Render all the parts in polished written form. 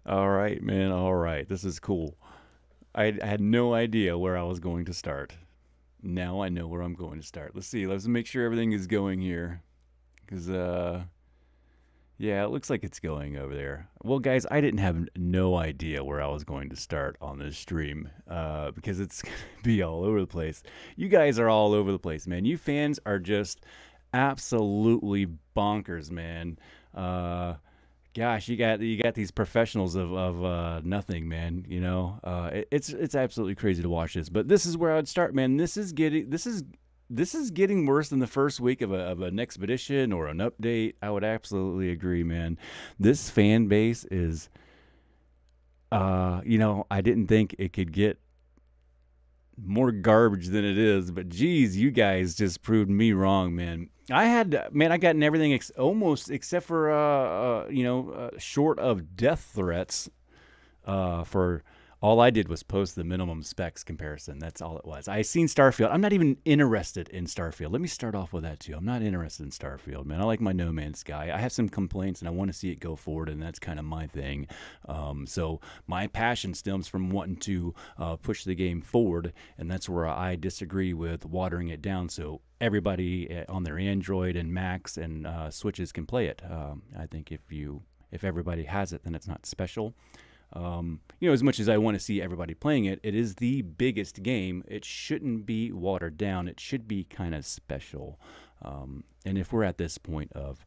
All right, man. All right. This is cool. I had no idea where I was going to start. Now I know where I'm going to start. Let's see. Let's make sure everything is going here. Because, yeah, it looks like it's going over there. Well, guys, I didn't have no idea where I was going to start on this stream because it's going to be all over the place. You guys are all over the place, man. You fans are just absolutely bonkers, man. Uh, Gosh, you got these professionals of nothing, man. It's absolutely crazy to watch this. But this is where I'd start, man. This is getting worse than the first week of an expedition or an update. I would absolutely agree, man. This fan base is, I didn't think it could get more garbage than it is. But geez, you guys just proved me wrong, man. I gotten everything almost except for, short of death threats. For all I did was post the minimum specs comparison. That's all it was. I seen Starfield. I'm not even interested in Starfield. Let me start off with that too. I'm not interested in Starfield, man. I like my No Man's Sky. I have some complaints and I want to see it go forward, and that's kind of my thing. So my passion stems from wanting to push the game forward, and that's where I disagree with watering it down. So everybody on their Android and Macs and Switches can play it. I think if everybody has it, then it's not special. As much as I want to see everybody playing it, it is the biggest game. It shouldn't be watered down. It should be kind of special. And if we're at this point of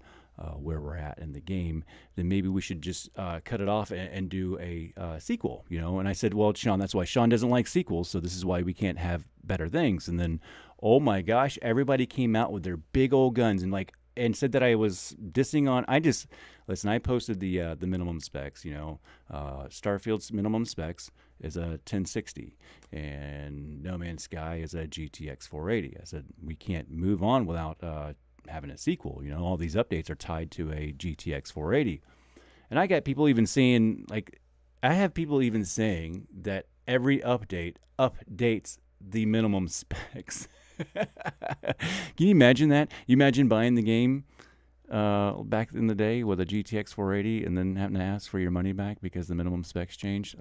where we're at in the game, then maybe we should just cut it off and do a sequel. And I said, well, Sean, that's why Sean doesn't like sequels, so this is why we can't have better things. And then, oh my gosh, everybody came out with their big old guns and said that I was dissing on. I posted the minimum specs. Starfield's minimum specs is a 1060, and No Man's Sky is a GTX 480. I said we can't move on without having a sequel. All these updates are tied to a GTX 480, and I got people even saying I have people even saying that every update updates the minimum specs. Can you imagine that? You imagine buying the game back in the day with a GTX 480 and then having to ask for your money back because the minimum specs changed.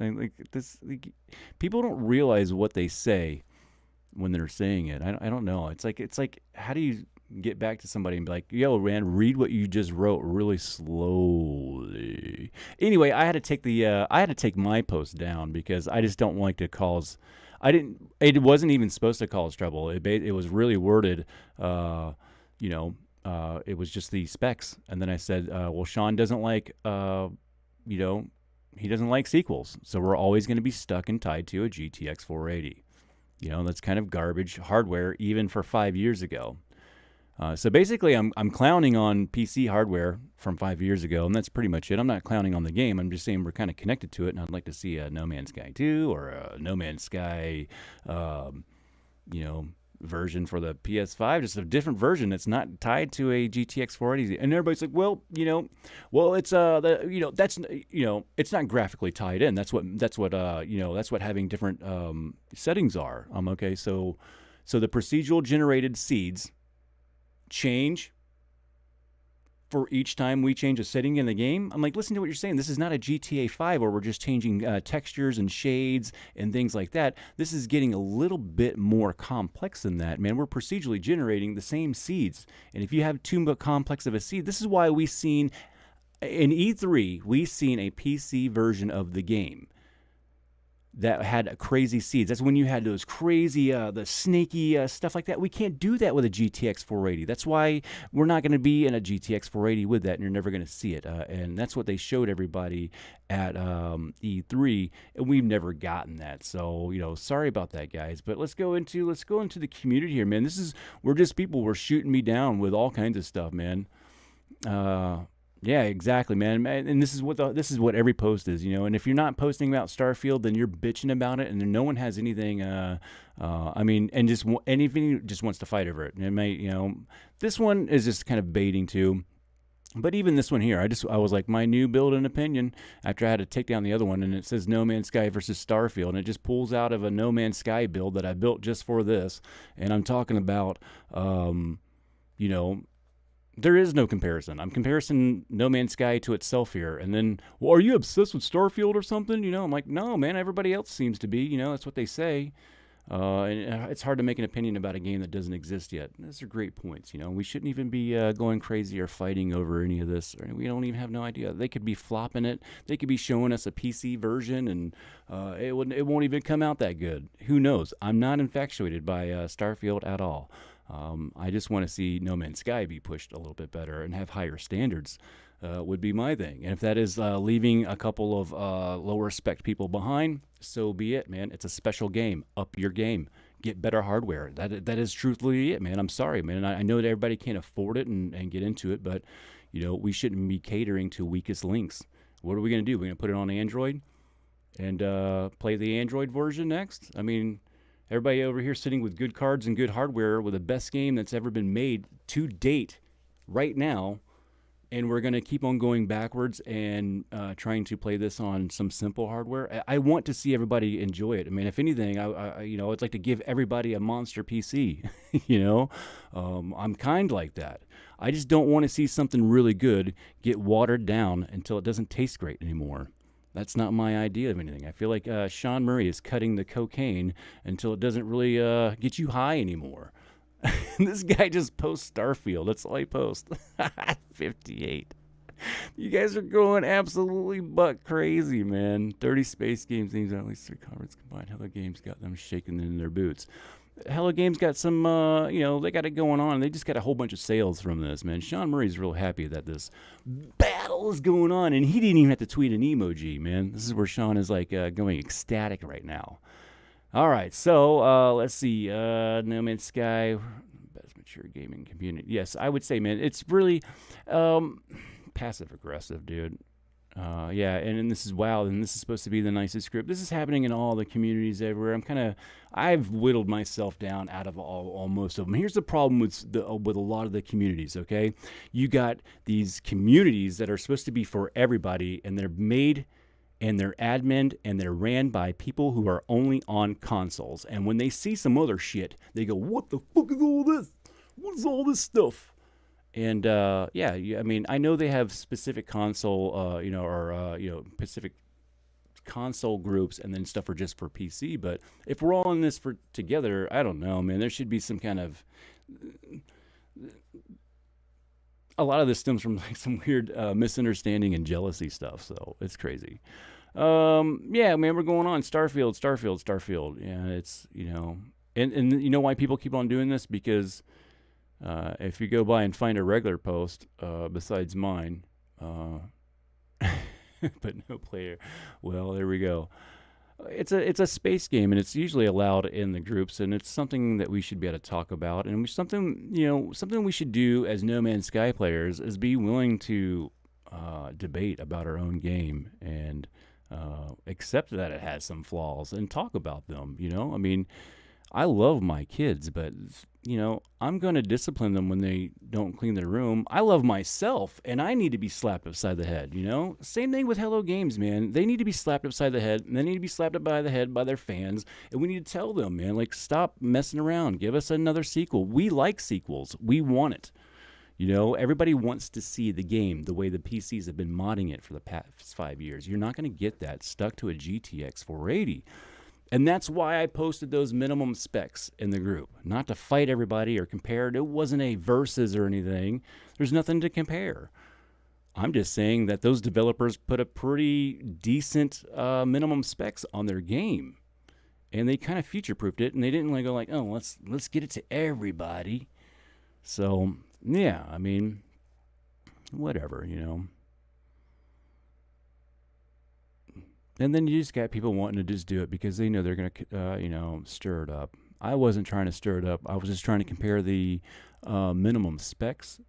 People don't realize what they say when they're saying it. I don't know. It's like how do you get back to somebody and be like, yo, man, read what you just wrote really slowly. Anyway, I had to take my post down because I just don't like to cause. I didn't. It wasn't even supposed to cause trouble. It was really worded. It was just the specs, and then I said, well, Sean doesn't like. He doesn't like sequels, so we're always going to be stuck and tied to a GTX 480. That's kind of garbage hardware even for 5 years ago. So basically, I'm clowning on PC hardware from 5 years ago, and that's pretty much it. I'm not clowning on the game. I'm just saying we're kind of connected to it, and I'd like to see a No Man's Sky 2 or a No Man's Sky, version for the PS5, just a different version that's not tied to a GTX 480. And everybody's like, it's not graphically tied in. That's what having different settings are. Okay, so the procedural generated seeds change for each time we change a setting in the game. I'm like, listen to what you're saying. This is not a GTA 5 where we're just changing textures and shades and things like that. This is getting a little bit more complex than that, man. We're procedurally generating the same seeds. And if you have too complex of a seed, this is why we've seen in E3, we've seen a PC version of the game that had crazy seeds. That's when you had those crazy, the snaky stuff like that. We can't do that with a GTX 480. That's why we're not going to be in a GTX 480 with that, and you're never going to see it. And that's what they showed everybody at E3, and we've never gotten that. So sorry about that, guys. But let's go into the community here, man. We're just people. We're shooting me down with all kinds of stuff, man. Yeah, exactly, man. And this is what every post is, And if you're not posting about Starfield, then you're bitching about it, and no one has anything. Anything just wants to fight over it. And it may, this one is just kind of baiting too. But even this one here, I was like, my new build and opinion after I had to take down the other one, and it says No Man's Sky versus Starfield, and it just pulls out of a No Man's Sky build that I built just for this, and I'm talking about, There is no comparison. I'm comparing No Man's Sky to itself here. And then, well, are you obsessed with Starfield or something? I'm like, no, man, everybody else seems to be. That's what they say. And it's hard to make an opinion about a game that doesn't exist yet. Those are great points. We shouldn't even be going crazy or fighting over any of this. We don't even have no idea. They could be flopping it. They could be showing us a PC version, and it won't even come out that good. Who knows? I'm not infatuated by Starfield at all. I just want to see No Man's Sky be pushed a little bit better and have higher standards. Would be my thing. And if that is leaving a couple of lower spec people behind, so be it, man. It's a special game. Up your game. Get better hardware. That is truthfully it, man. I'm sorry, man. I know that everybody can't afford it and get into it, but we shouldn't be catering to weakest links. What are we going to do? We're going to put it on Android and play the Android version next? I mean, everybody over here sitting with good cards and good hardware with the best game that's ever been made to date right now. And we're going to keep on going backwards and trying to play this on some simple hardware. I want to see everybody enjoy it. I mean, if anything, I'd like to give everybody a monster PC. I'm kind like that. I just don't want to see something really good get watered down until it doesn't taste great anymore. That's not my idea of anything. I feel like Sean Murray is cutting the cocaine until it doesn't really get you high anymore. This guy just posts Starfield. That's all he posts. 58. You guys are going absolutely buck crazy, man. 30 space games names at least 3 conference combined. Hello Games got them shaking in their boots. Hello Games got some, they got it going on. They just got a whole bunch of sales from this, man. Sean Murray's real happy that this battle is going on, and he didn't even have to tweet an emoji, man. This is where Sean is like going ecstatic right now. All right, so let's see. No Man's Sky, best mature gaming community. Yes, I would say, man, it's really passive aggressive, dude. Yeah, and this is WoW, and this is supposed to be the nicest group. This is happening in all the communities everywhere. I've whittled myself down out of most of them. Here's the problem with a lot of the communities. Okay, you got these communities that are supposed to be for everybody, and they're made. And they're admin, and they're ran by people who are only on consoles. And when they see some other shit, they go, what the fuck is all this? What is all this stuff? And, I mean, I know they have specific console, specific console groups, and then stuff are just for PC. But if we're all in this together, I don't know, man. There should be some kind of... A lot of this stems from like some weird misunderstanding and jealousy stuff, so it's crazy. Yeah, man, we're going on Starfield. Yeah, it's and you know why people keep on doing this? Because if you go by and find a regular post besides mine, but no player. Well, there we go. It's a space game, and it's usually allowed in the groups, and it's something that we should be able to talk about, and something we should do as No Man's Sky players is be willing to debate about our own game and accept that it has some flaws and talk about them. I mean, I love my kids, but I'm going to discipline them when they don't clean their room. I love myself, and I need to be slapped upside the head, Same thing with Hello Games, man. They need to be slapped upside the head, and they need to be slapped upside the head by their fans, and we need to tell them, man, like, stop messing around. Give us another sequel. We like sequels. We want it. Everybody wants to see the game the way the PCs have been modding it for the past 5 years. You're not going to get that stuck to a GTX 480. And that's why I posted those minimum specs in the group. Not to fight everybody or compare. It wasn't a versus or anything. There's nothing to compare. I'm just saying that those developers put a pretty decent minimum specs on their game. And they kind of future-proofed it. And they didn't go like, oh, let's get it to everybody. So, yeah, I mean, whatever, And then you just got people wanting to just do it because they know they're going to, stir it up. I wasn't trying to stir it up. I was just trying to compare the minimum specs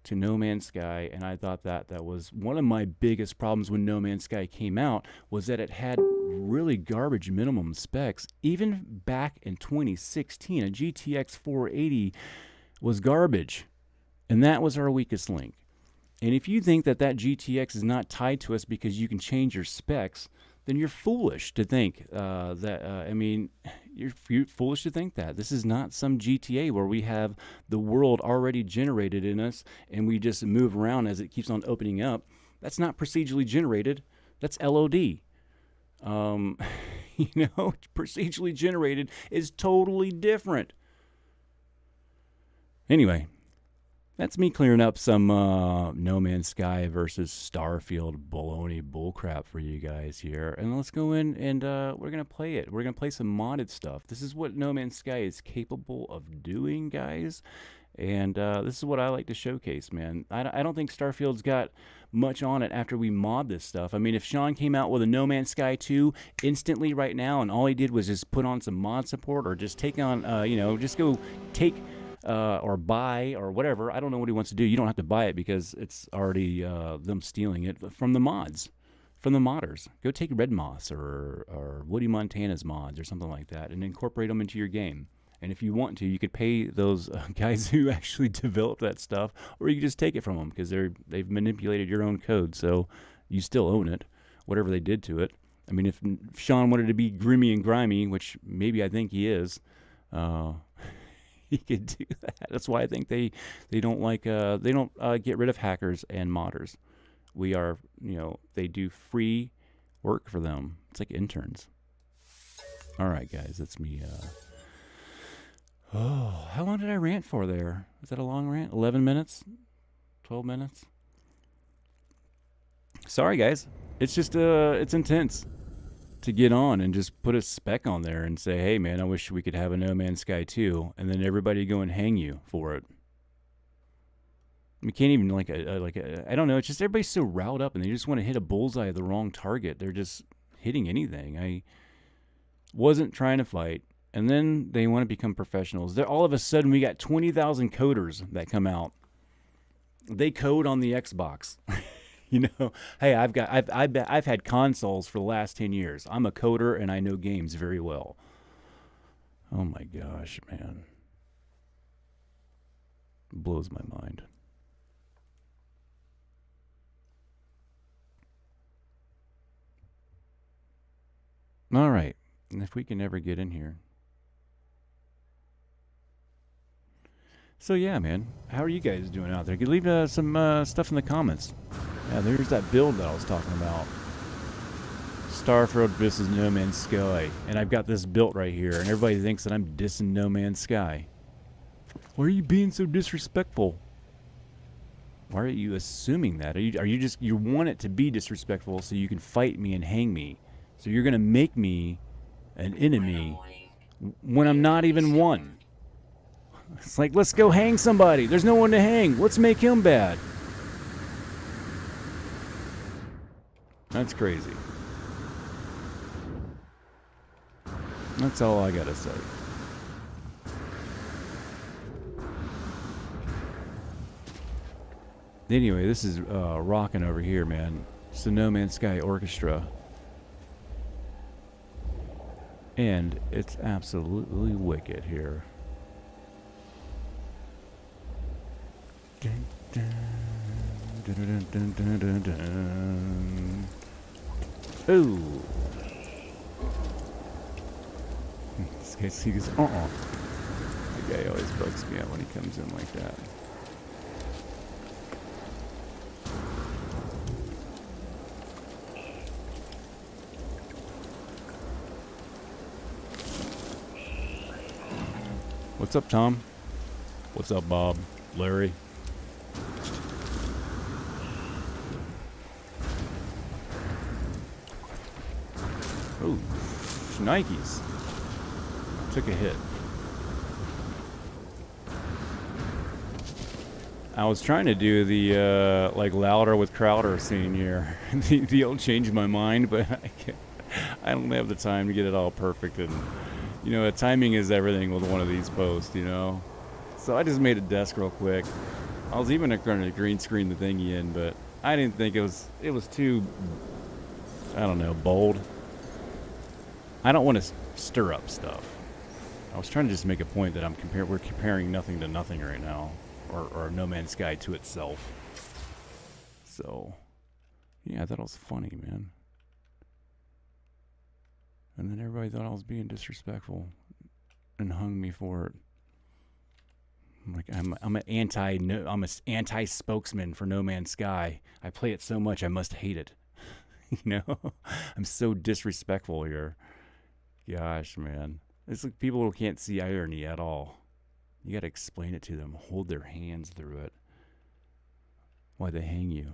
to No Man's Sky, and I thought that was one of my biggest problems when No Man's Sky came out was that it had really garbage minimum specs. Even back in 2016, a GTX 480 was garbage, and that was our weakest link. And if you think that GTX is not tied to us because you can change your specs, then you're foolish to think I mean, you're foolish to think that. This is not some GTA where we have the world already generated in us and we just move around as it keeps on opening up. That's not procedurally generated. That's LOD. Procedurally generated is totally different. Anyway, that's me clearing up some No Man's Sky versus Starfield baloney bullcrap for you guys here. And let's go in and we're going to play it. We're going to play some modded stuff. This is what No Man's Sky is capable of doing, guys. And this is what I like to showcase, man. I don't think Starfield's got much on it after we mod this stuff. I mean, if Sean came out with a No Man's Sky 2 instantly right now and all he did was just put on some mod support or just take on, just go take... or buy or whatever. I don't know what he wants to do. You don't have to buy it because it's already them stealing it from the mods, from the modders. Go take Red Moss or Woody Montana's mods or something like that and incorporate them into your game. And if you want to, you could pay those guys who actually developed that stuff, or you could just take it from them because they've manipulated your own code, so you still own it, whatever they did to it. I mean, if Sean wanted to be grimy and grimy, which maybe I think he is, he could do that. That's why I think they don't like they don't get rid of hackers and modders. We are, they do free work for them. It's like interns. All right, guys, that's me. How long did I rant for there? Was that a long rant? 11 minutes? 12 minutes? Sorry, guys. It's just it's intense to get on and just put a spec on there and say, hey, man, I wish we could have a No Man's Sky 2, and then everybody go and hang you for it. We can't even, I don't know, it's just everybody's so riled up and they just want to hit a bullseye of the wrong target. They're just hitting anything. I wasn't trying to fight, and then they want to become professionals. They're, all of a sudden, we got 20,000 coders that come out. They code on the Xbox. Hey, I've had consoles for the last 10 years. I'm a coder and I know games very well. Oh my gosh, man. It blows my mind. All right. And if we can ever get in here. So yeah, man. How are you guys doing out there? You can leave some stuff in the comments. Yeah, there's that build that I was talking about. Starfield versus No Man's Sky. And I've got this built right here, and everybody thinks that I'm dissing No Man's Sky. Why are you being so disrespectful? Why are you assuming that? Are you just, you want it to be disrespectful so you can fight me and hang me? So you're going to make me an enemy when I'm not even one. It's like, let's go hang somebody. There's no one to hang. Let's make him bad. That's crazy. That's all I gotta say. Anyway, this is rocking over here, man. It's the No Man's Sky Orchestra. And it's absolutely wicked here. Dun, dun, dun, dun, dun, dun, dun. Ooh. This guy sees, the guy always bugs me out when he comes in like that. What's up, Tom? What's up, Bob? Larry? Oh, Nikes. Took a hit. I was trying to do the like louder with Crowder scene here. the old change my mind, but I don't have the time to get it all perfect. And timing is everything with one of these posts, So I just made a desk real quick. I was even going to green screen the thingy in, but I didn't think it was too, I don't know, bold. I don't want to stir up stuff. I was trying to just make a point that we're comparing nothing to nothing right now, or No Man's Sky to itself. So, yeah, I thought it was funny, man. And then everybody thought I was being disrespectful and hung me for it. I'm like, I'm an anti spokesman for No Man's Sky. I play it so much I must hate it. You know, I'm so disrespectful here. Gosh, man, it's like people who can't see irony at all. You got to explain it to them. Hold their hands through it. Why they hang you.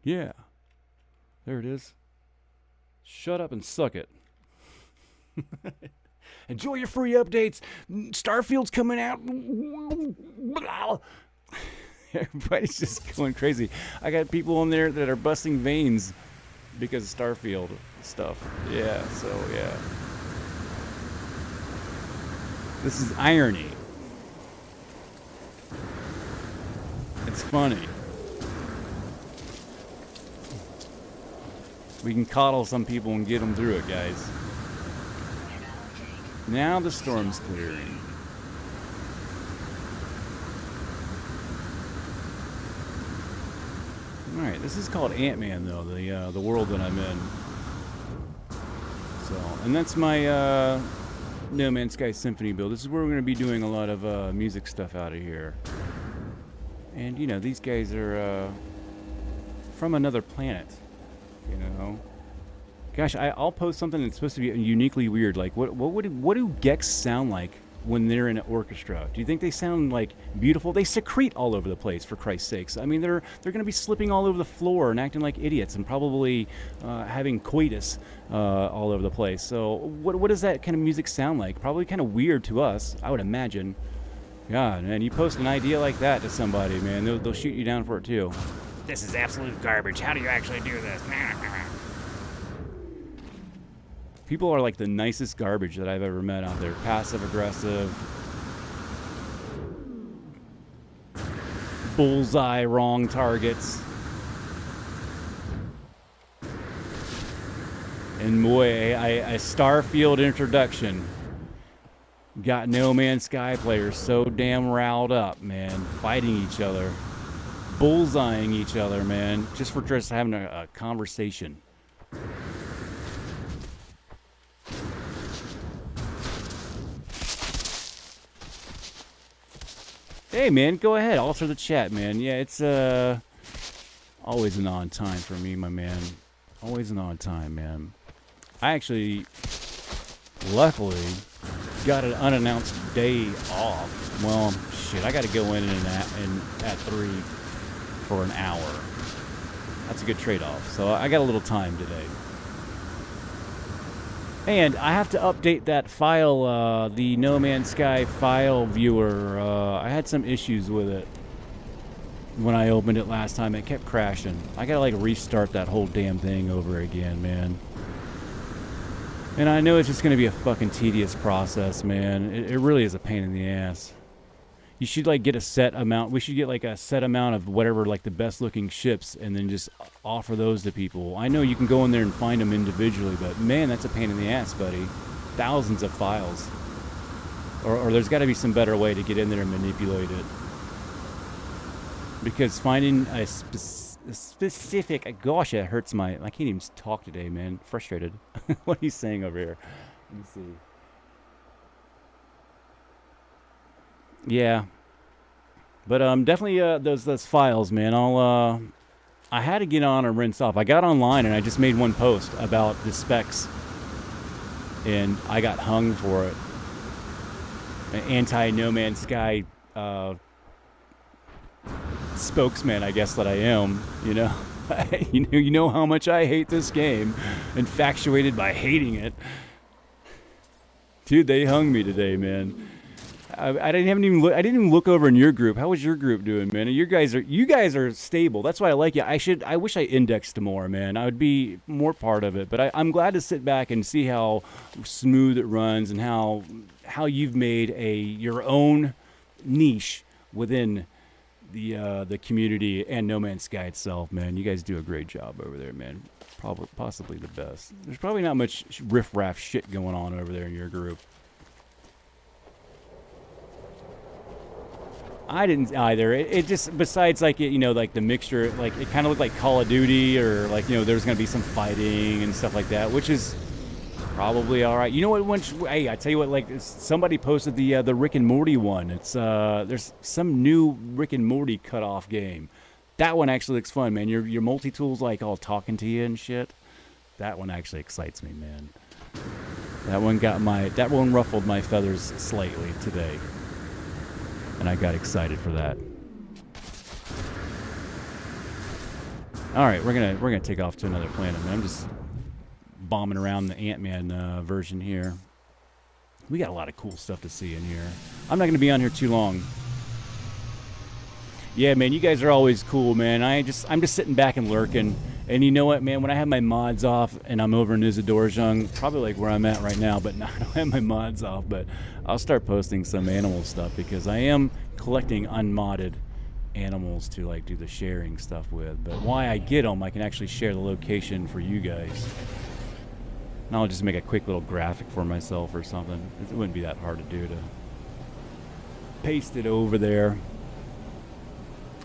Yeah. There it is. Shut up and suck it. Enjoy your free updates. Starfield's coming out. Everybody's just going crazy. I got people in there that are busting veins because of Starfield stuff. Yeah, so yeah. This is irony. It's funny. We can coddle some people and get them through it, guys. Now the storm's clearing. Alright, this is called Ant-Man, though, the world that I'm in. So, and that's my No Man's Sky Symphony build. This is where we're going to be doing a lot of music stuff out of here. And, you know, these guys are from another planet. You know, gosh, I'll post something that's supposed to be uniquely weird. Like, what do gecks sound like when they're in an orchestra? Do you think they sound like beautiful? They secrete all over the place, for Christ's sakes. I mean, they're going to be slipping all over the floor and acting like idiots and probably having coitus all over the place. So, what does that kind of music sound like? Probably kind of weird to us, I would imagine. God, man, you post an idea like that to somebody, man, they'll shoot you down for it too. This is absolute garbage. How do you actually do this? People are like the nicest garbage that I've ever met out there. Passive aggressive. Bullseye, wrong targets. And boy, a Starfield introduction got No Man's Sky players so damn riled up, man. Fighting each other. Bullseyeing each other, man, just for just having a conversation. Hey, man, go ahead, alter the chat, man. Yeah, it's always an on time for me, my man. Always an on time, man. I actually, luckily, got an unannounced day off. Well, shit, I got to go in at 3. For an hour. That's a good trade-off. So I got a little time today. And I have to update that file, the No Man's Sky file viewer. I had some issues with it when I opened it last time. It kept crashing. I gotta like restart that whole damn thing over again, man. And I know it's just gonna be a fucking tedious process, man. It really is a pain in the ass. You should like get a set amount. We should get like a set amount of whatever, like the best looking ships, and then just offer those to people. I know you can go in there and find them individually, but man, that's a pain in the ass, buddy. Thousands of files. Or there's got to be some better way to get in there and manipulate it. Because finding a specific, gosh, it hurts I can't even talk today, man. Frustrated. What are you saying over here? Let me see. Yeah, but definitely those files, man. I had to get on and rinse off. I got online and I just made one post about the specs, and I got hung for it. An anti-No Man's Sky spokesman, I guess that I am. You know, you know how much I hate this game, infatuated by hating it. Dude, they hung me today, man. I didn't even look over in your group. How was your group doing, man? You guys are stable. That's why I like you. I wish I indexed more, man. I would be more part of it. But I'm glad to sit back and see how smooth it runs and how you've made your own niche within the community and No Man's Sky itself, man. You guys do a great job over there, man. Possibly the best. There's probably not much riff-raff shit going on over there in your group. I didn't either. It just, besides like it, you know, like the mixture, like it kind of looked like Call of Duty, or like, you know, there's gonna be some fighting and stuff like that, which is probably all right. You know what? Hey, I tell you what, like somebody posted the Rick and Morty one. It's there's some new Rick and Morty cutoff game. That one actually looks fun, man. Your multi tools like all talking to you and shit. That one actually excites me, man. That one ruffled my feathers slightly today, and I got excited for that. All right, we're gonna take off to another planet, man. I'm just bombing around the Ant-Man version here. We got a lot of cool stuff to see in here. I'm not gonna be on here too long. Yeah, man, you guys are always cool, man. I'm just sitting back and lurking. And you know what, man? When I have my mods off and I'm over in Izadorjung, probably like where I'm at right now, but no, I don't have my mods off. But I'll start posting some animal stuff because I am collecting unmodded animals to like do the sharing stuff with. But while I get them, I can actually share the location for you guys. And I'll just make a quick little graphic for myself or something. It wouldn't be that hard to do to paste it over there.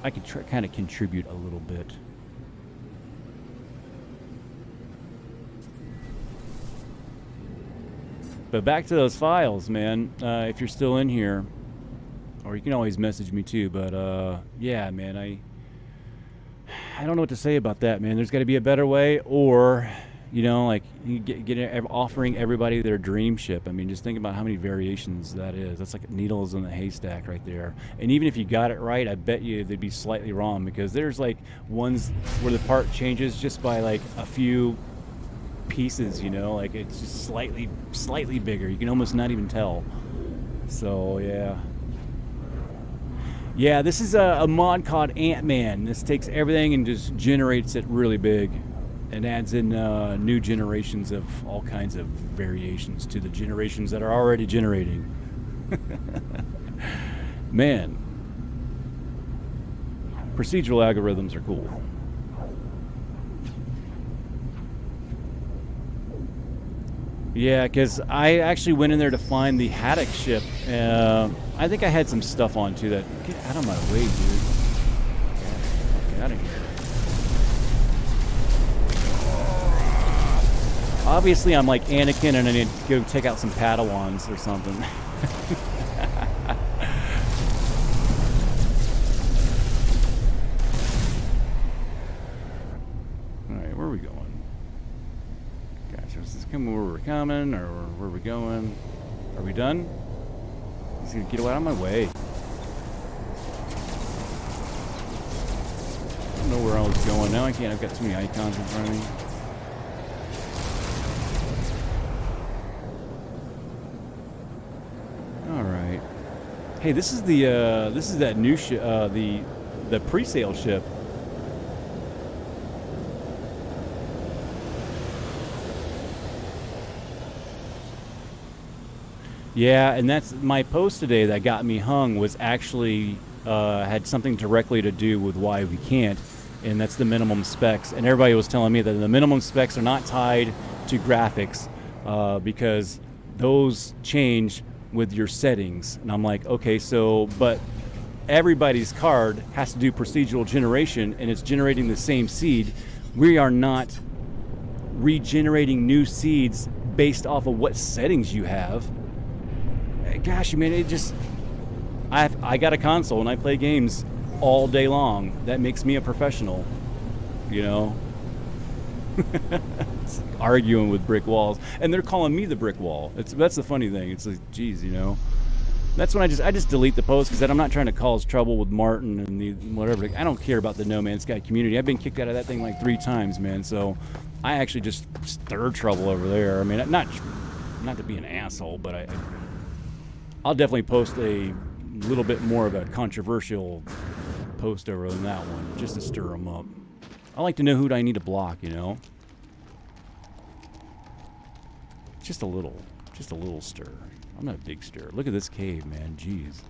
I could kind of contribute a little bit. But back to those files, man. If you're still in here, or you can always message me too. But yeah, man, I don't know what to say about that, man. There's got to be a better way, or you know, like you offering everybody their dream ship. I mean, just think about how many variations that is. That's like needles in the haystack right there. And even if you got it right, I bet you they'd be slightly wrong, because there's like ones where the part changes just by like a few pieces, you know, like it's just slightly bigger. You can almost not even tell. So yeah, this is a mod called Ant-Man. This takes everything and just generates it really big and adds in new generations of all kinds of variations to the generations that are already generating. Man, procedural algorithms are cool. Yeah, because I actually went in there to find the Haddock ship. I think I had some stuff on too that... Get out of my way, dude. Get out of here. Obviously, I'm like Anakin and I need to go take out some Padawans or something. Alright, where are we going? Is this coming where we're coming, or where are we going? Are we done? He's gonna get out of my way. I don't know where I was going now. I can't. I've got too many icons in front of me. All right. Hey, this is that new ship, the pre-sale ship. Yeah, and that's my post today that got me hung was actually had something directly to do with why we can't, and that's the minimum specs. And everybody was telling me that the minimum specs are not tied to graphics because those change with your settings. And I'm like, okay, so, but everybody's card has to do procedural generation, and it's generating the same seed. We are not regenerating new seeds based off of what settings you have. Gosh, I mean, it just... I got a console and I play games all day long. That makes me a professional, you know? It's like arguing with brick walls. And they're calling me the brick wall. That's the funny thing. It's like, geez, you know? That's when I just delete the post, because I'm not trying to cause trouble with Martin and the whatever. I don't care about the No Man's Sky community. I've been kicked out of that thing like 3 times, man. So I actually just stir trouble over there. I mean, not to be an asshole, but I'll definitely post a little bit more of a controversial post over than that one, just to stir them up. I like to know who I need to block, you know? Just a little stir. I'm not a big stir. Look at this cave, man. Jeez.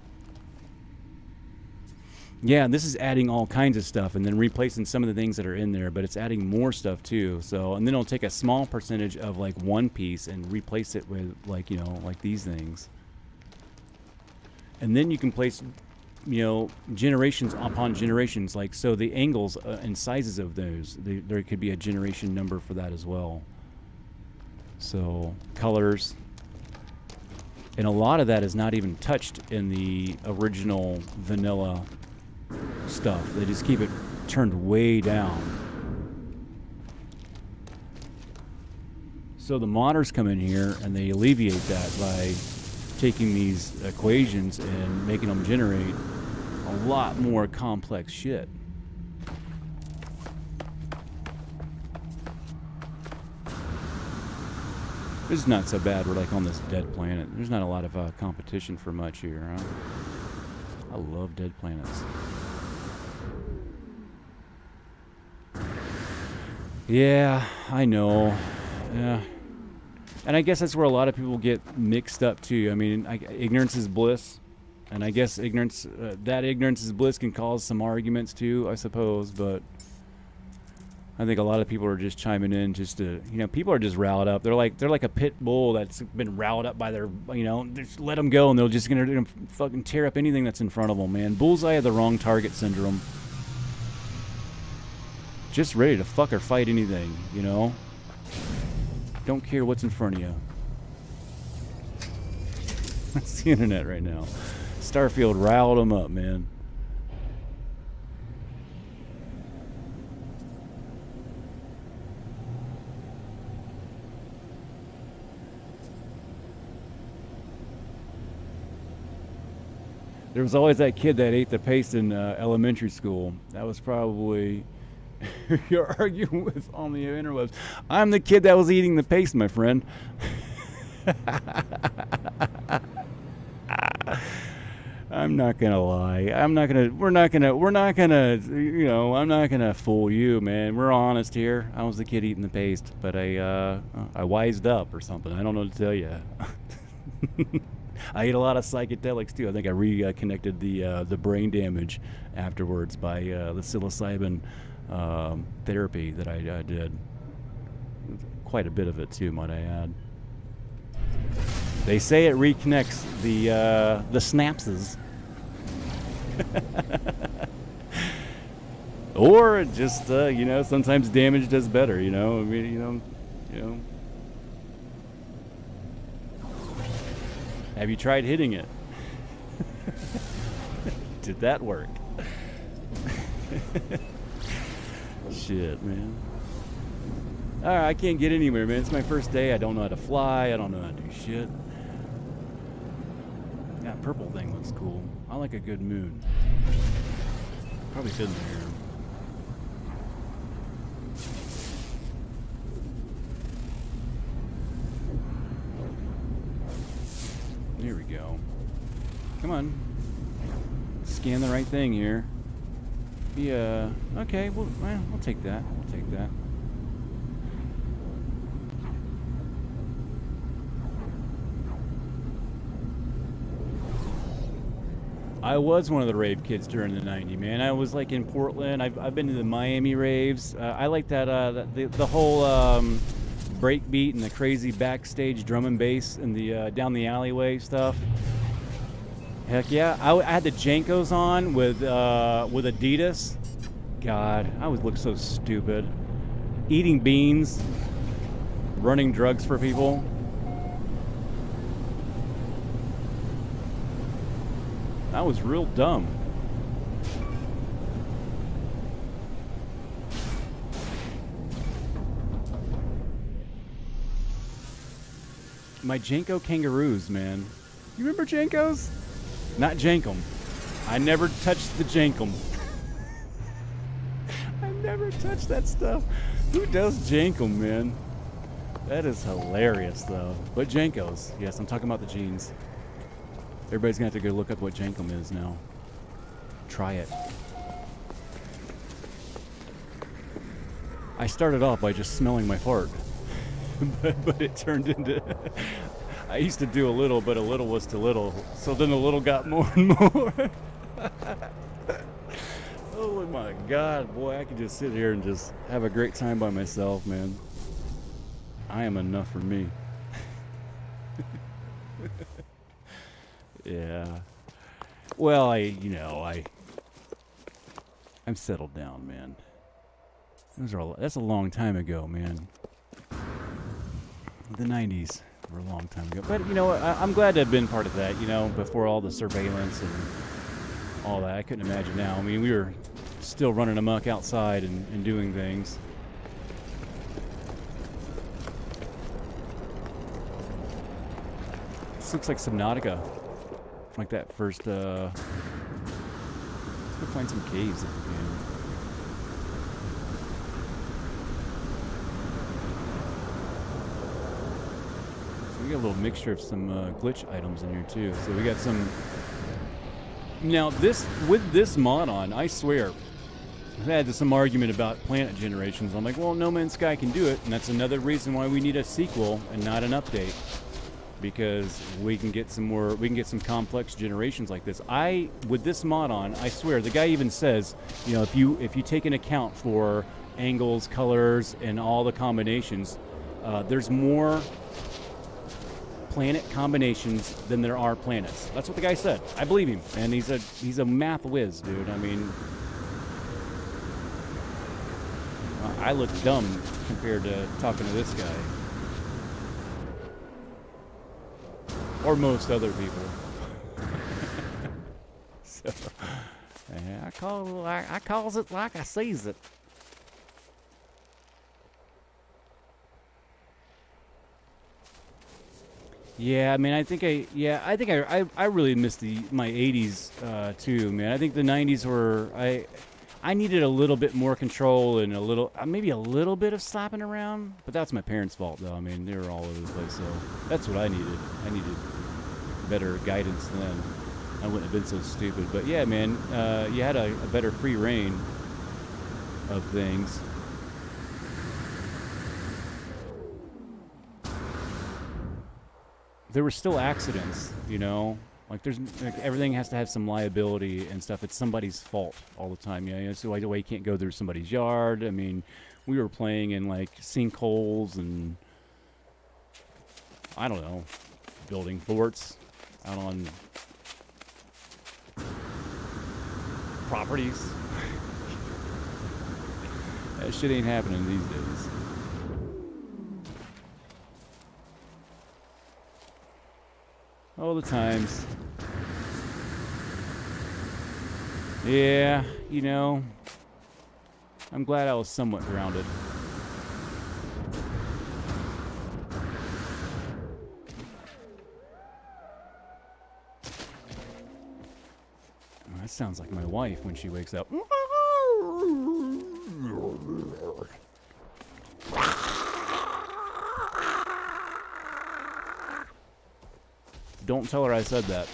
Yeah, this is adding all kinds of stuff and then replacing some of the things that are in there, but it's adding more stuff too. So, and then it'll take a small percentage of like one piece and replace it with like, you know, like these things. And then you can place you know, generations upon generations. Like, so the angles and sizes of those, there could be a generation number for that as well. So colors, and a lot of that is not even touched in the original vanilla stuff. They just keep it turned way down. So the modders come in here and they alleviate that by taking these equations and making them generate a lot more complex shit. This is not so bad. We're like on this dead planet. There's not a lot of competition for much here, huh? I love dead planets. Yeah, I know. Yeah. And I guess that's where a lot of people get mixed up too. I mean, ignorance is bliss. And I guess ignorance, that ignorance is bliss can cause some arguments too, I suppose. But I think a lot of people are just chiming in just to, you know, people are just riled up. They're like a pit bull that's been riled up by their, you know, just let them go and they're just gonna fucking tear up anything that's in front of them, man. Bullseye of the wrong target syndrome. Just ready to fuck or fight anything, you know? Don't care what's in front of you. That's the internet right now. Starfield riled them up, man. There was always that kid that ate the paste in elementary school. That was probably you're arguing with on the interwebs. I'm the kid that was eating the paste, my friend. I'm not gonna lie. We're not gonna, you know, I'm not gonna fool you, man. We're honest here. I was the kid eating the paste, but I wised up or something. I don't know what to tell you. I ate a lot of psychedelics too. I think I reconnected the brain damage afterwards by the psilocybin therapy that I did. Quite a bit of it too, might I add. They say it reconnects the synapses, or it just you know, sometimes damage does better. You know, I mean, you know. Have you tried hitting it? Did that work? Shit, man. Alright, I can't get anywhere, man. It's my first day. I don't know how to fly. I don't know how to do shit. That purple thing looks cool. I like a good moon. Probably fit in there. Here we go. Come on. Scan the right thing here. Yeah. Okay. Well, we'll take that. We'll take that. I was one of the rave kids during the '90s, man. I was like in Portland. I've been to the Miami raves. I like that the whole breakbeat and the crazy backstage drum and bass and the down the alleyway stuff. Heck yeah! I had the Jankos on with Adidas. God, I would look so stupid. Eating beans, running drugs for people. I was real dumb. My Janko kangaroos, man. You remember Jankos? Not Jankum. I never touched the Jankum. I never touched that stuff. Who does Jankum, man? That is hilarious, though. But Jankos. Yes, I'm talking about the jeans. Everybody's gonna have to go look up what Jankum is now. Try it. I started off by just smelling my fart. but it turned into... I used to do a little, but a little was too little. So then the little got more and more. Oh my God, boy, I could just sit here and just have a great time by myself, man. I am enough for me. Yeah. Well, I'm settled down, man. That's a long time ago, man. The 90s were a long time ago. But, you know, I'm glad to have been part of that, you know, before all the surveillance and all that. I couldn't imagine now. I mean, we were still running amok outside and doing things. This looks like Subnautica. Like that first, let's go find some caves if we can. So we got a little mixture of some glitch items in here too. So we got some. Now with this mod on, I swear, I had some argument about planet generations. I'm like, well, No Man's Sky can do it, and that's another reason why we need a sequel and not an update. Because we can get some complex generations like this. With this mod on, I swear, the guy even says, you know, if you take into account for angles, colors, and all the combinations, there's more planet combinations than there are planets. That's what the guy said. I believe him, and he's a math whiz, dude. I mean, I look dumb compared to talking to this guy. Or most other people. So, I calls it like I sees it. Yeah, I mean, I think I really missed my 80s too, man. I think the 90s were I needed a little bit more control and maybe a little bit of slapping around, but that's my parents' fault, though. I mean, they were all over the place, so that's what I needed. I needed better guidance then. I wouldn't have been so stupid. But yeah, man, you had a better free reign of things. There were still accidents, you know. Like everything has to have some liability and stuff. It's somebody's fault all the time. You know, so why you can't go through somebody's yard. I mean, we were playing in like sinkholes and I don't know, building forts out on properties. That shit ain't happening these days. All the times. Yeah, you know, I'm glad I was somewhat grounded. That sounds like my wife when she wakes up. Don't tell her I said that.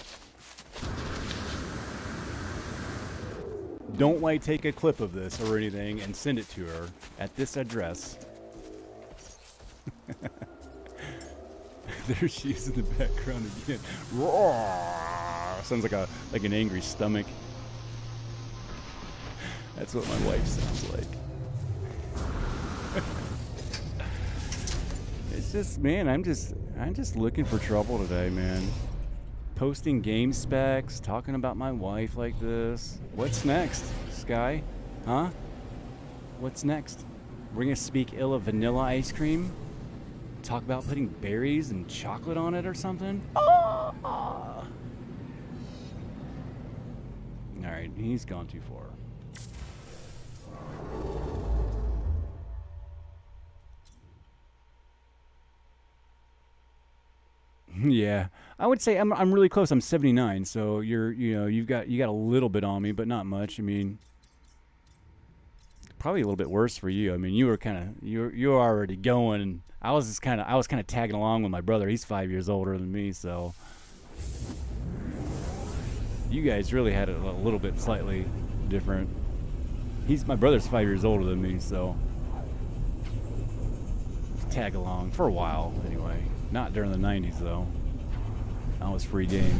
Don't like take a clip of this or anything and send it to her at this address. There she is in the background again. Roar! Sounds like an angry stomach. That's what my wife sounds like. It's just, man, I'm just looking for trouble today, man. Posting game specs, talking about my wife like this. What's next, Sky? Huh? What's next? We're gonna speak ill of vanilla ice cream? Talk about putting berries and chocolate on it or something? Oh! Alright, he's gone too far. Yeah, I would say I'm really close. I'm 79, so you got a little bit on me, but not much. I mean, probably a little bit worse for you. I mean, you were already going, and I was kind of tagging along with my brother. He's 5 years older than me, so you guys really had it a little bit slightly different. My brother's 5 years older than me, so tag along for a while anyway. Not during the 90s, though. That was free game.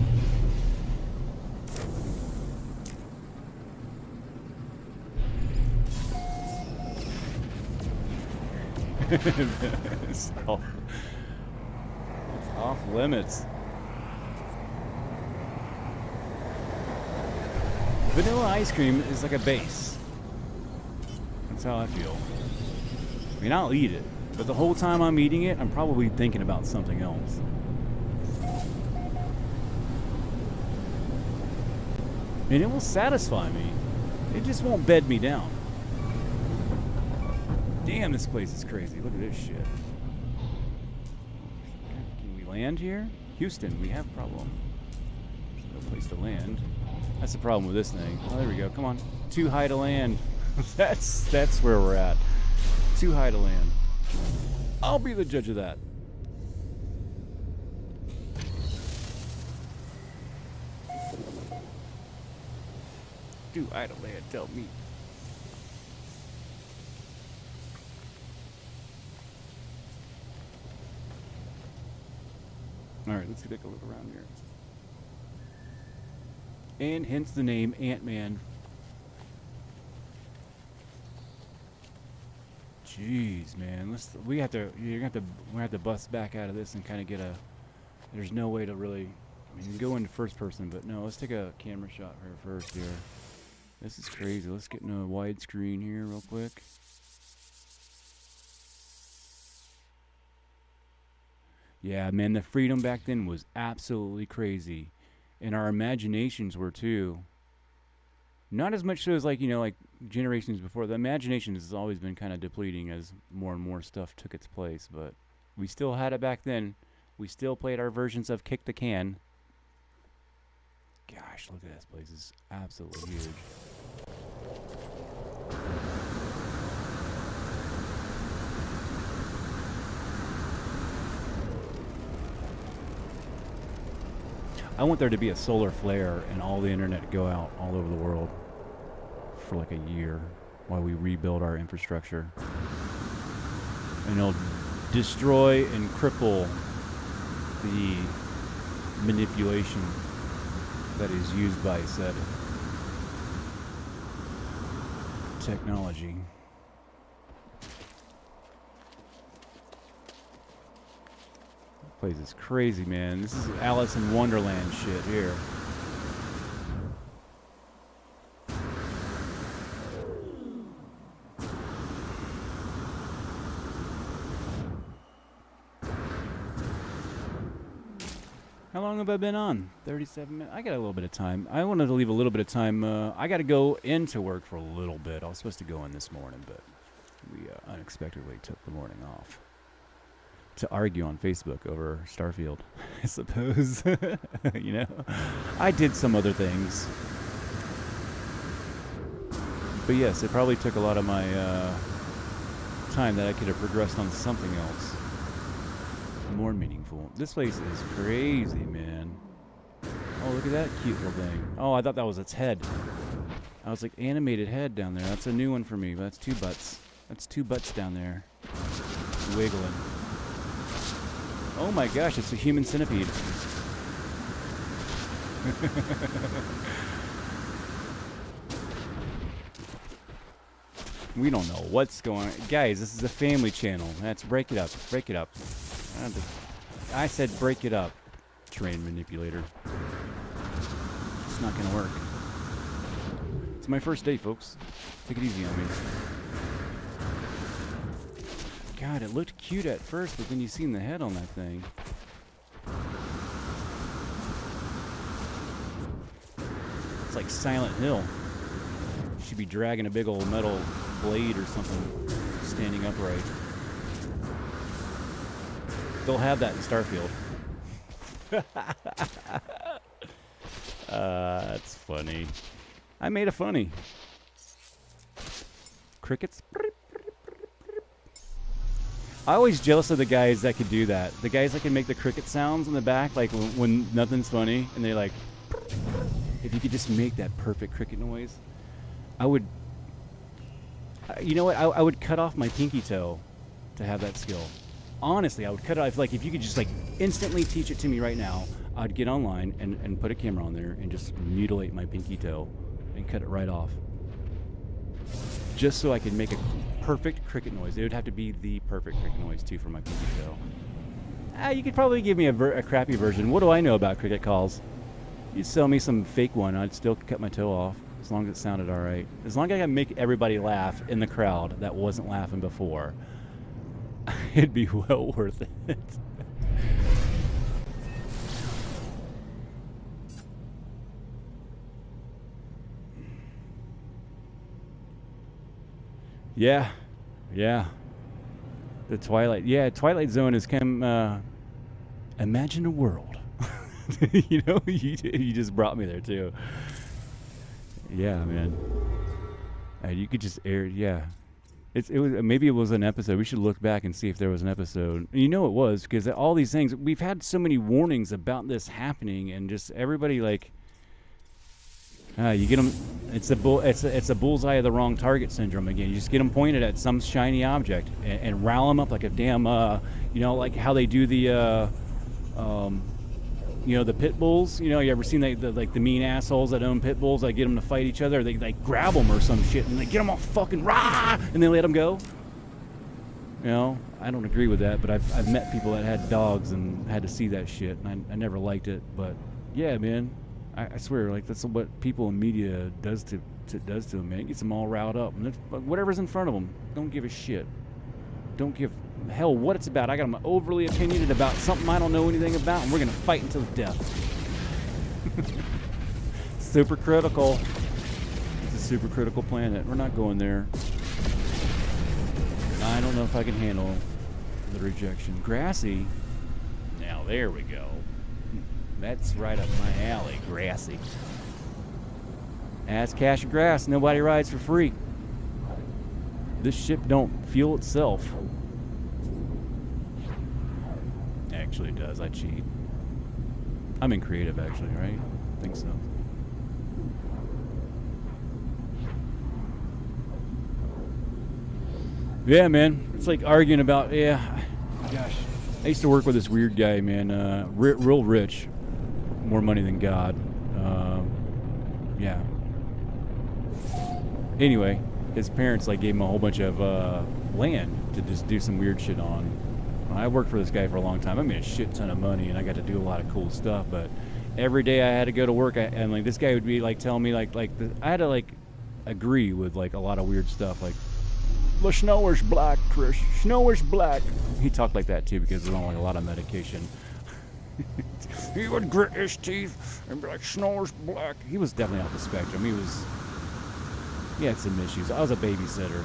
It's off limits. Vanilla ice cream is like a base. That's how I feel. I mean, I'll eat it, but the whole time I'm eating it, I'm probably thinking about something else. And it will satisfy me. It just won't bed me down. Damn, this place is crazy. Look at this shit. Can we land here? Houston, we have a problem. There's no place to land. That's the problem with this thing. Oh, there we go. Come on. Too high to land. That's where we're at. Too high to land. I'll be the judge of that. Too high to land, tell me. Alright, let's take a look around here. And hence the name Ant-Man. Jeez, man. We're gonna have to bust back out of this and kind of get a. There's no way to really. I mean, you can go into first person, but no. Let's take a camera shot here first. Here. This is crazy. Let's get into a widescreen here real quick. Yeah, man. The freedom back then was absolutely crazy, and our imaginations were too. Not as much so as like generations before. The imagination has always been kind of depleting as more and more stuff took its place, but we still had it back then. We still played our versions of Kick the Can. Gosh, look at this place. It's absolutely huge. I want there to be a solar flare and all the internet to go out all over the world for like a year while we rebuild our infrastructure. And it'll destroy and cripple the manipulation that is used by said technology. Place is crazy, man. This is Alice in Wonderland shit here. How long have I been on? 37 minutes. I got a little bit of time. I wanted to leave a little bit of time. I got to go into work for a little bit. I was supposed to go in this morning, but we unexpectedly took the morning off to argue on Facebook over Starfield, I suppose. You know, I did some other things, but yes, it probably took a lot of my time that I could have progressed on something else more meaningful. This place is crazy, man. Oh, look at that cute little thing. Oh, I thought that was its head. I was like, animated head down there. That's a new one for me, but that's two butts. That's two butts down there wiggling. Oh my gosh, it's a human centipede. We don't know what's going on. Guys, this is a family channel. Let's break it up. Break it up. I said break it up, train manipulator. It's not going to work. It's my first day, folks. Take it easy on me. God, it looked cute at first, but then you seen the head on that thing. It's like Silent Hill. Should be dragging a big old metal blade or something, standing upright. They'll have that in Starfield. That's funny. I made a funny. Crickets. I always jealous of the guys that could do that. The guys that can make the cricket sounds in the back, like when nothing's funny, and they're like, if you could just make that perfect cricket noise, I would. You know what? I would cut off my pinky toe to have that skill. Honestly, I would cut it off. Like, if you could just like instantly teach it to me right now, I'd get online and put a camera on there and just mutilate my pinky toe and cut it right off. Just so I could make a perfect cricket noise. It would have to be the perfect cricket noise too for my pinky toe. You could probably give me a crappy version. What do I know about cricket calls? You'd sell me some fake one, I'd still cut my toe off. As long as it sounded all right. As long as I can make everybody laugh in the crowd that wasn't laughing before, it'd be well worth it. Yeah. Yeah. The Twilight Zone has come. Imagine a world. You know, you just brought me there too. Yeah, man. You could just air. Yeah, it was maybe it was an episode. We should look back and see if there was an episode. You know, it was because all these things we've had so many warnings about this happening, and just everybody like. You get them. It's a bullseye of the wrong target syndrome again. You just get them pointed at some shiny object and rile them up like a damn. You know, like how they do the. You know, the pit bulls. You know, you ever seen the mean assholes that own pit bulls? They get them to fight each other. They like grab them or some shit and they get them all fucking rah, and they let them go. You know, I don't agree with that, but I've met people that had dogs and had to see that shit, and I never liked it. But yeah, man. I swear, like that's what people in media does to them, man. It gets them all riled up, and whatever's in front of them, don't give a shit. Don't give hell what it's about. I got them overly opinionated about something I don't know anything about, and we're gonna fight until death. Super critical. It's a super critical planet. We're not going there. I don't know if I can handle the rejection. Grassy. Now there we go. That's right up my alley, Grassy. As cash and grass, nobody rides for free. This ship don't fuel itself. Actually, it does. I cheat. I'm in creative, actually, right? I think so. Yeah, man. It's like arguing about, gosh. I used to work with this weird guy, man. Real rich. More money than God. Yeah. Anyway, his parents like gave him a whole bunch of land to just do some weird shit on. I worked for this guy for a long time. I made a shit ton of money, and I got to do a lot of cool stuff. But every day I had to go to work, and like this guy would be like telling me I had to like agree with like a lot of weird stuff, like the snow is black, Chris. Snow is black. He talked like that too because he was on like a lot of medication. He would grit his teeth and be like, snow is black. He was definitely off the spectrum. He had some issues. I was a babysitter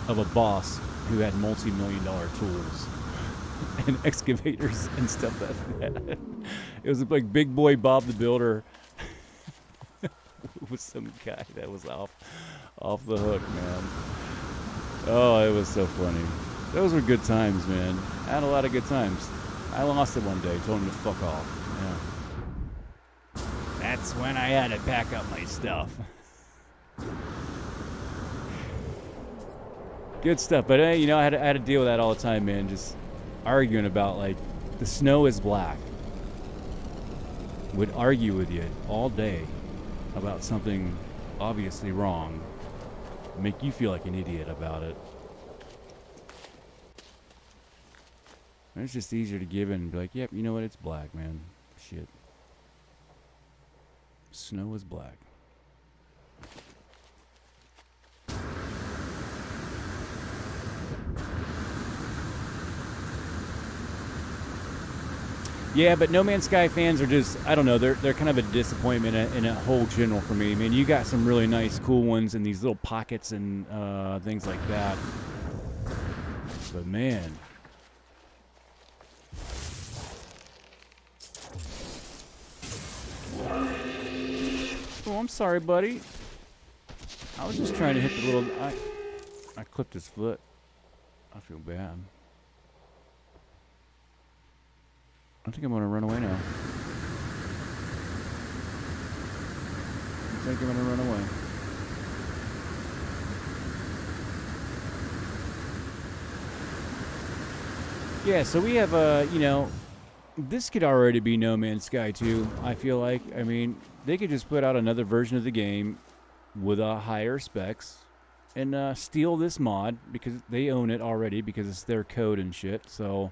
of a boss who had multi-million-dollar tools and excavators and stuff like that. It was like Big Boy Bob the Builder with some guy that was off the hook, man. Oh, it was so funny. Those were good times, man. I had a lot of good times. I lost it one day, told him to fuck off. Yeah. That's when I had to pack up my stuff. Good stuff, but you know, I had to deal with that all the time, man. Just arguing about like the snow is black. Would argue with you all day about something obviously wrong. Make you feel like an idiot about it. It's just easier to give in and be like, yep, you know what? It's black, man. Shit. Snow is black. Yeah, but No Man's Sky fans are just, I don't know, they're kind of a disappointment in a whole general for me. I mean, you got some really nice, cool ones in these little pockets and things like that. But man. Oh, I'm sorry, buddy. I was just trying to hit the little... I clipped his foot. I feel bad. I think I'm going to run away now. I think I'm going to run away. Yeah, so we have, you know... This could already be No Man's Sky 2, I feel like. I mean, they could just put out another version of the game with higher specs and steal this mod because they own it already because it's their code and shit. So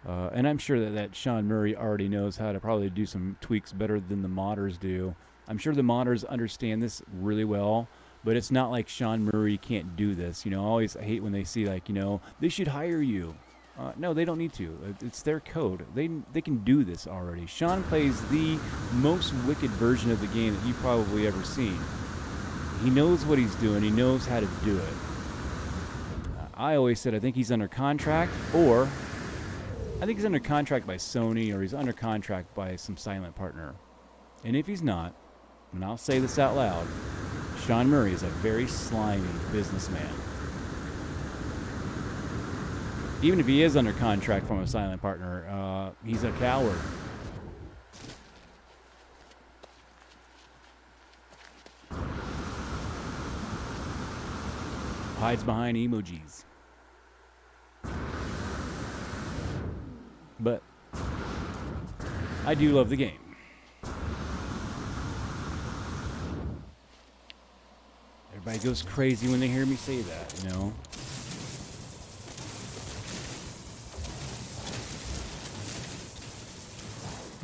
And I'm sure that Sean Murray already knows how to probably do some tweaks better than the modders do. I'm sure the modders understand this really well, but it's not like Sean Murray can't do this. I always hate when they see they should hire you. No, they don't need to. It's their code. They can do this already. Sean plays the most wicked version of the game that you've probably ever seen. He knows what he's doing. He knows how to do it. I always said I think he's under contract, or I think he's under contract by Sony, or he's under contract by some silent partner. And if he's not, and I'll say this out loud, Sean Murray is a very slimy businessman. Even if he is under contract from a silent partner, he's a coward. Hides behind emojis. But I do love the game. Everybody goes crazy when they hear me say that,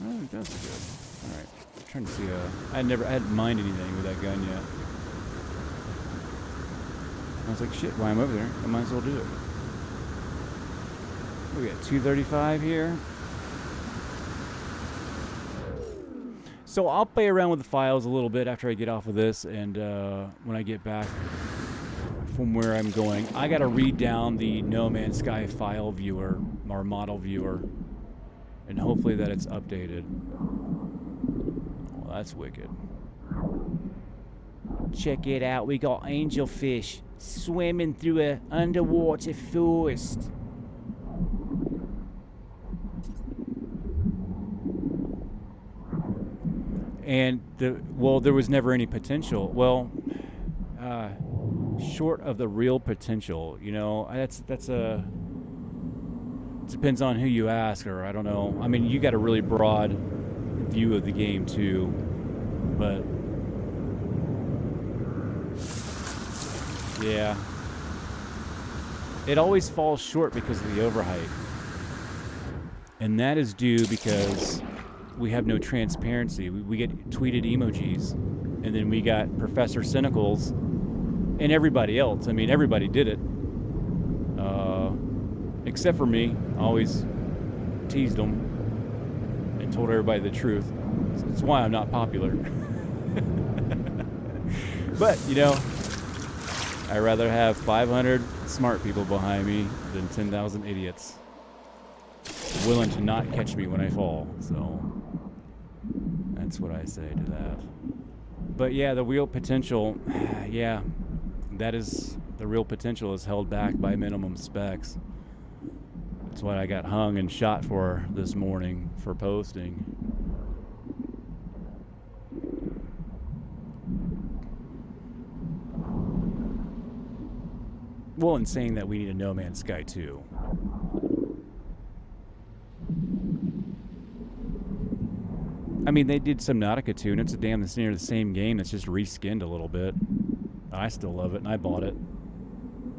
Oh, that's good. Alright. I'm trying to see I hadn't mined anything with that gun yet. I was like, shit, while I'm over there, I might as well do it. We got 235 here. So I'll play around with the files a little bit after I get off of this, and when I get back from where I'm going, I gotta read down the No Man's Sky file viewer, or model viewer, and hopefully that it's updated. Well, that's wicked. Check it out, we got angelfish swimming through an underwater forest. And there was never any potential. Well, short of the real potential, that's a. It depends on who you ask, or I don't know. I mean, you got a really broad view of the game too, but yeah, it always falls short because of the overhype, and that is due because we have no transparency. We get tweeted emojis, and then we got Professor Cynicals and everybody else. I mean, everybody did it. Except for me. I always teased them and told everybody the truth. That's why I'm not popular. But, I'd rather have 500 smart people behind me than 10,000 idiots willing to not catch me when I fall. So that's what I say to that. But yeah, the real potential, yeah, that is, the real potential is held back by minimum specs. That's what I got hung and shot for this morning for posting. Well, in saying that we need a No Man's Sky 2. I mean, they did Subnautica 2, and it's near the same game. It's just reskinned a little bit. I still love it, and I bought it.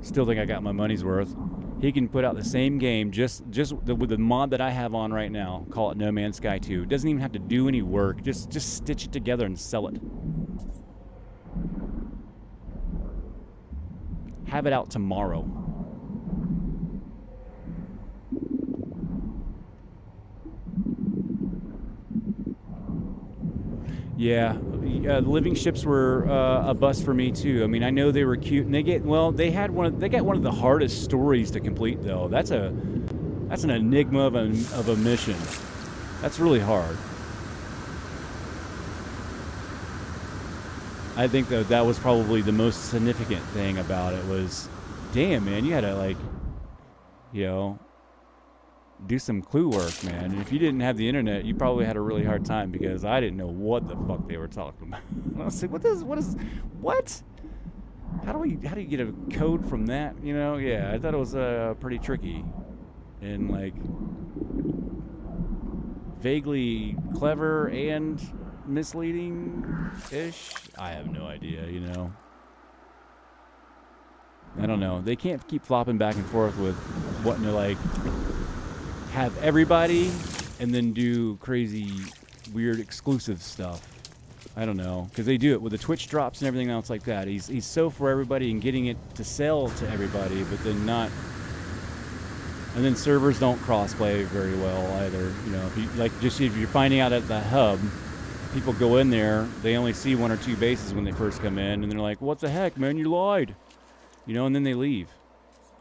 Still think I got my money's worth. He can put out the same game just with the mod that I have on right now. Call it No Man's Sky 2. Doesn't even have to do any work. Just stitch it together and sell it. Have it out tomorrow. Yeah, living ships were a bust for me too. I mean, I know they were cute, and they got one of the hardest stories to complete though. That's an enigma of a mission. That's really hard. I think that was probably the most significant thing about it was, damn man, you had to do some clue work, man. And if you didn't have the internet, you probably had a really hard time because I didn't know what the fuck they were talking about. I was like, what? How do you get a code from that? Yeah, I thought it was pretty tricky and vaguely clever and misleading-ish. I have no idea, I don't know. They can't keep flopping back and forth with wanting to have everybody and then do crazy, weird, exclusive stuff. I don't know, because they do it with the Twitch drops and everything else like that. He's so for everybody and getting it to sell to everybody, but then not. And then servers don't crossplay very well either. You know, if you like, just if you're finding out at the hub, people go in there, they only see 1 or 2 bases when they first come in, and they're like, "What the heck, man? You lied," you know, and then they leave.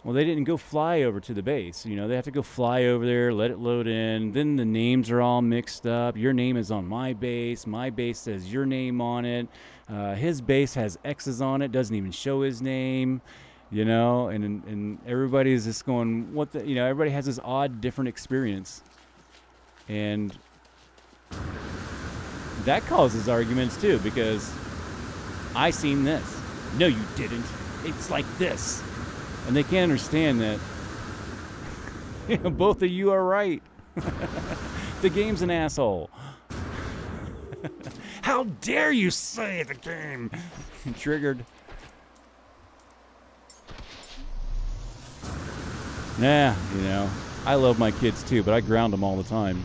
Well, they didn't go fly over to the base. You know, they have to go fly over there, let it load in. Then the names are all mixed up. Your name is on my base. My base says your name on it. His base has X's on it. Doesn't even show his name. You know, and everybody's just going, what the, you know, everybody has this odd, different experience. And that causes arguments too, because I seen this. No, you didn't. It's like this. And they can't understand that both of you are right. The game's an asshole. How dare you say the game? Triggered. Nah, you know, I love my kids too, but I ground them all the time.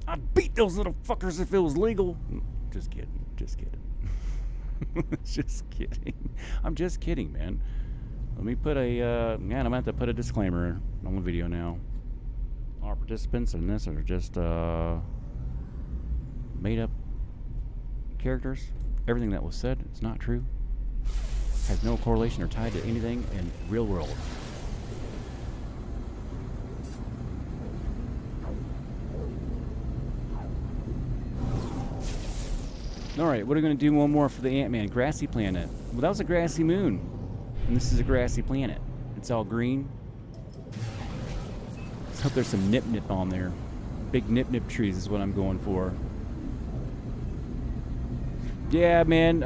I'd beat those little fuckers if it was legal. Just kidding. Just kidding. Just kidding. I'm just kidding, man. Let me put a, man, I'm going to have to put a disclaimer on the video now. Our participants in this are just, made up characters. Everything that was said is not true. Has no correlation or tied to anything in real world. Alright, what are we going to do one more for the Ant-Man? Grassy planet. Well, that was a grassy moon. And this is a grassy planet. It's all green. Let's hope there's some nip-nip on there. Big nip-nip trees is what I'm going for. Yeah, man,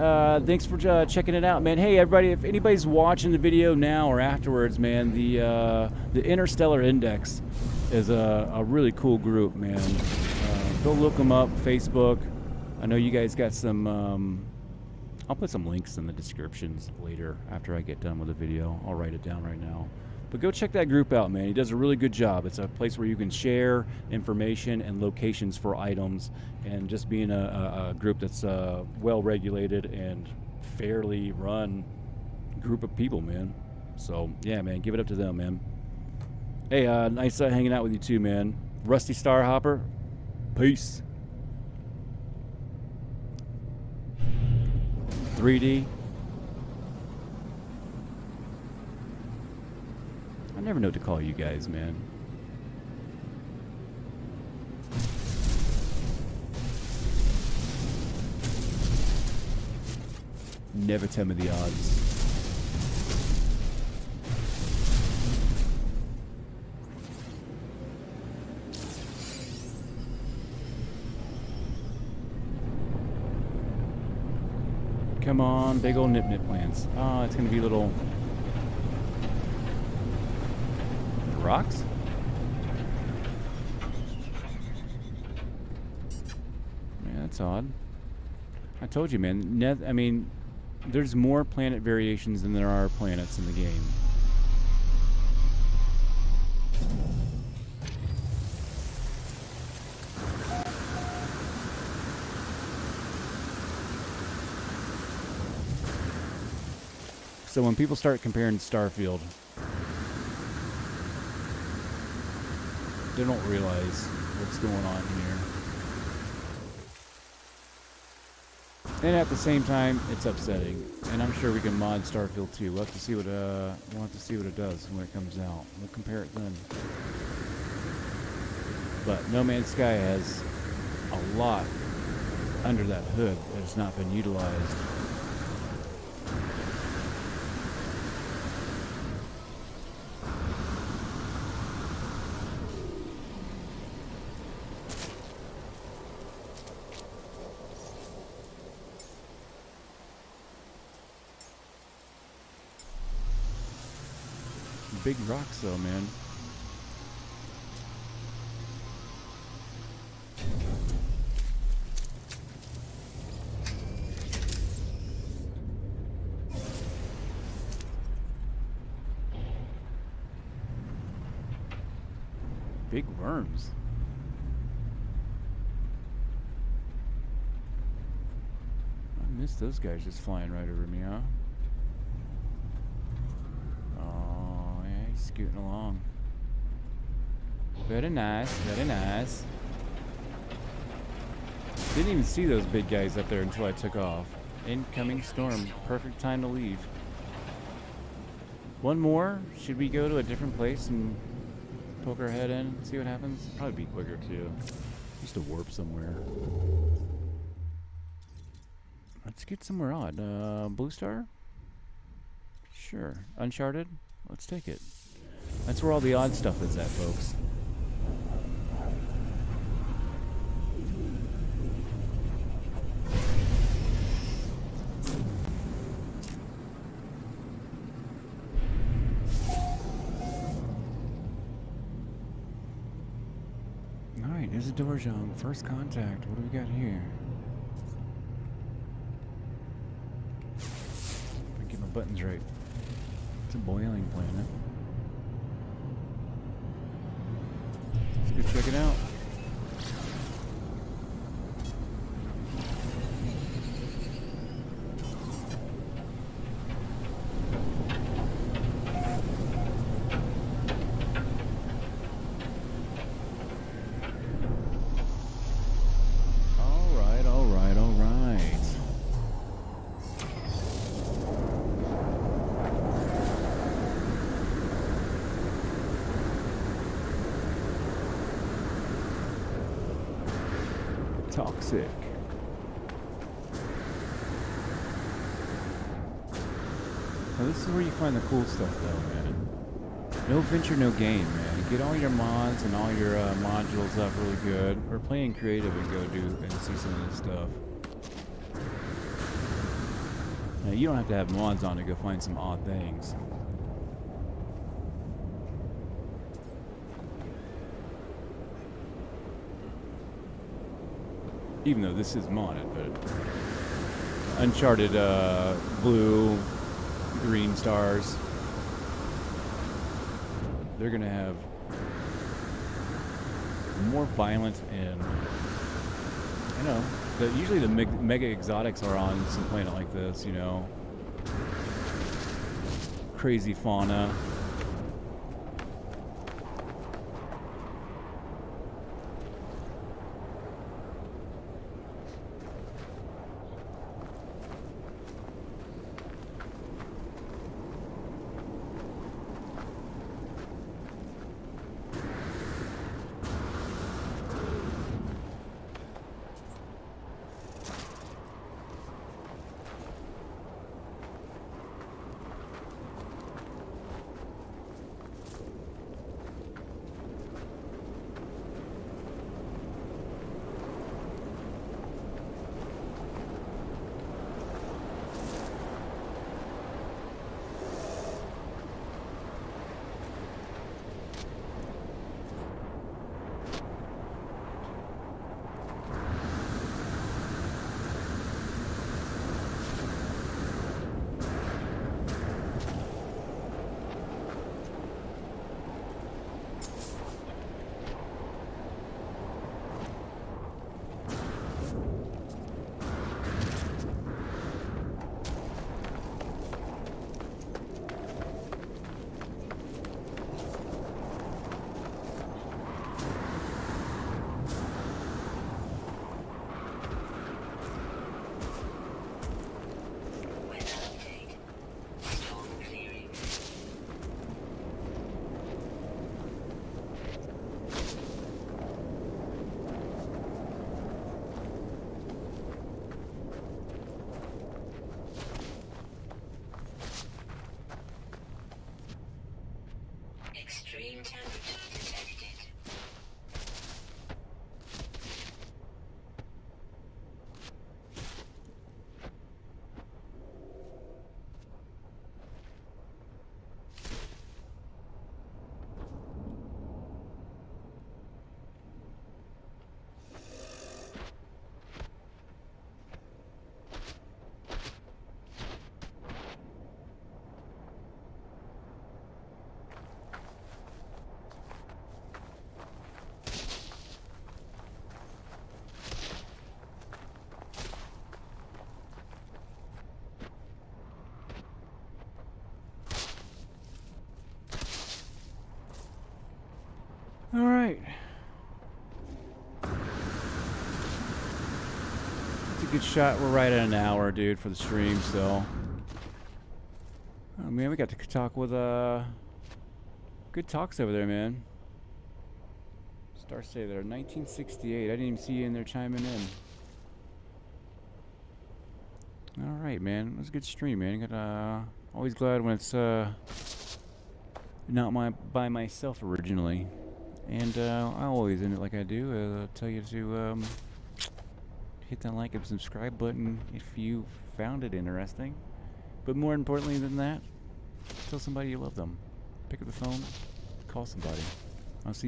thanks for checking it out, man. Hey, everybody, if anybody's watching the video now or afterwards, man, the Interstellar Index is a really cool group, man. Go look them up, Facebook. I know you guys got some, I'll put some links in the descriptions later after I get done with the video. I'll write it down right now. But go check that group out, man. He does a really good job. It's a place where you can share information and locations for items, and just being a group that's well regulated and fairly run group of people, man. So yeah, man, give it up to them, man. Hey, nice hanging out with you too, man. Rusty Starhopper, peace. 3D. I never know what to call you guys, man. Never tell me the odds. Come on, big old nip-nip plants. Oh, it's gonna be little rocks? Yeah, that's odd. I told you, man. I mean, there's more planet variations than there are planets in the game. So when people start comparing Starfield, they don't realize what's going on here. And at the same time, it's upsetting. And I'm sure we can mod Starfield too. We'll have to see what it does when it comes out. We'll compare it then. But No Man's Sky has a lot under that hood that has not been utilized. Big rocks though, man. Big worms. I missed those guys just flying right over me, huh? Oh, yeah, he's scooting along. Very nice, very nice. Didn't even see those big guys up there until I took off. Incoming storm. Perfect time to leave. One more. Should we go to a different place and poke our head in and see what happens? Probably be quicker too. Just to warp somewhere. Let's get somewhere odd. Blue Star? Sure. Uncharted? Let's take it. That's where all the odd stuff is at, folks. Alright, there's a Dorjong. First contact. What do we got here? Get my buttons right. It's a boiling planet. Let's go check it out. Toxic. Now this is where you find the cool stuff though, man. No venture, no gain, man. Get all your mods and all your modules up really good. We're playing creative and go do and see some of this stuff. Now you don't have to have mods on to go find some odd things. Even though this is modded, but Uncharted blue, green stars, they're gonna have more violent and, you know, usually the mega exotics are on some planet like this, you know, crazy fauna. Extreme temperature detected. All right. It's a good shot. We're right at an hour, dude, for the stream, so. Oh, man, we got to talk with, good talks over there, man. Star Stay there, 1968. I didn't even see you in there chiming in. All right, man. It was a good stream, man. Always glad when it's not by myself originally, and I always end it like I do. Tell you to hit that like and subscribe button if you found it interesting. But more importantly than that, tell somebody you love them. Pick up the phone, call somebody. I'll see you.